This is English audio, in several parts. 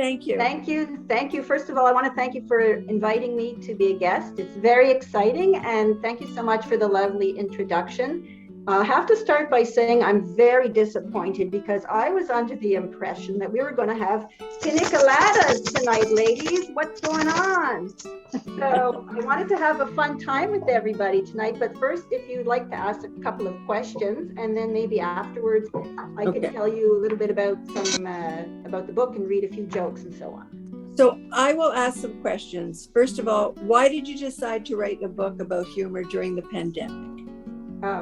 Thank you. Thank you. Thank you. First of all, I want to thank you for inviting me to be a guest. It's very exciting, and thank you so much for the lovely introduction. I have to start by saying I'm very disappointed because I was under the impression that we were going to have pina coladas tonight, ladies. What's going on? So I wanted to have a fun time with everybody tonight, but first, if you'd like to ask a couple of questions, and then maybe afterwards I can tell you a little bit about about the book and read a few jokes and so on. So I will ask some questions. First of all, why did you decide to write a book about humor during the pandemic?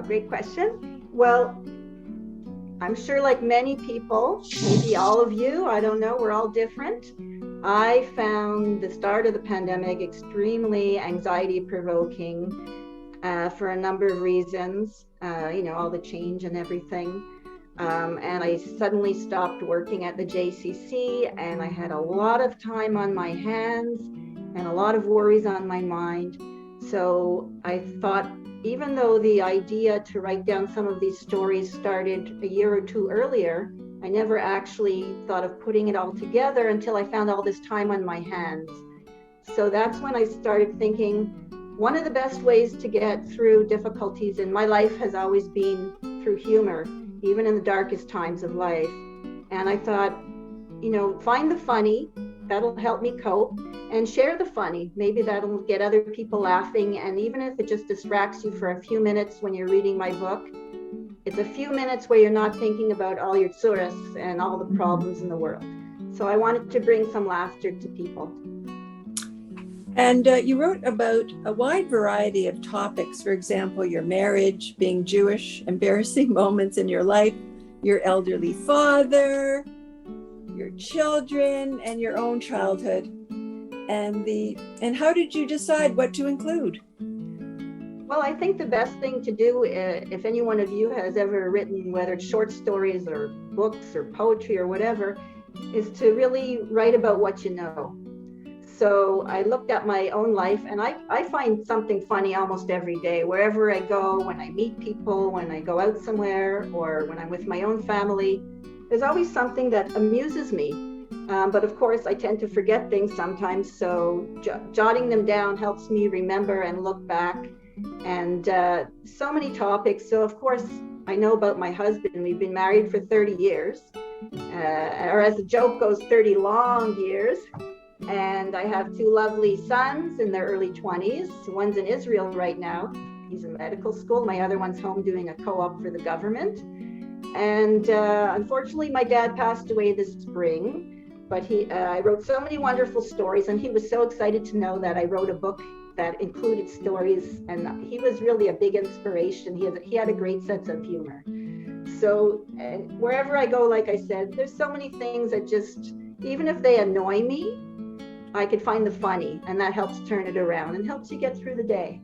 Great question. Well, I'm sure like many people, maybe all of you, I don't know, we're all different. I found the start of the pandemic extremely anxiety provoking for a number of reasons, all the change and everything. And I suddenly stopped working at the JCC, and I had a lot of time on my hands and a lot of worries on my mind. So I thought, even though the idea to write down some of these stories started a year or two earlier, I never actually thought of putting it all together until I found all this time on my hands. So that's when I started thinking, one of the best ways to get through difficulties in my life has always been through humor, even in the darkest times of life. And I thought, find the funny, that'll help me cope, and share the funny. Maybe that'll get other people laughing. And even if it just distracts you for a few minutes when you're reading my book, it's a few minutes where you're not thinking about all your tsuras and all the problems in the world. So I wanted to bring some laughter to people. And you wrote about a wide variety of topics. For example, your marriage, being Jewish, embarrassing moments in your life, your elderly father, your children, and your own childhood. And how did you decide what to include? Well, I think the best thing to do, if any one of you has ever written, whether it's short stories or books or poetry or whatever, is to really write about what you know. So I looked at my own life, and I find something funny almost every day, wherever I go, when I meet people, when I go out somewhere, or when I'm with my own family. There's always something that amuses me. But of course, I tend to forget things sometimes, so jotting them down helps me remember and look back. And so many topics. So of course, I know about my husband. We've been married for 30 years, or as the joke goes, 30 long years. And I have two lovely sons in their early 20s. One's in Israel right now. He's in medical school. My other one's home doing a co-op for the government. And unfortunately, my dad passed away this spring. But I wrote so many wonderful stories, and he was so excited to know that I wrote a book that included stories, and he was really a big inspiration. He had a great sense of humor. So wherever I go, like I said, there's so many things that just, even if they annoy me, I could find the funny, and that helps turn it around and helps you get through the day.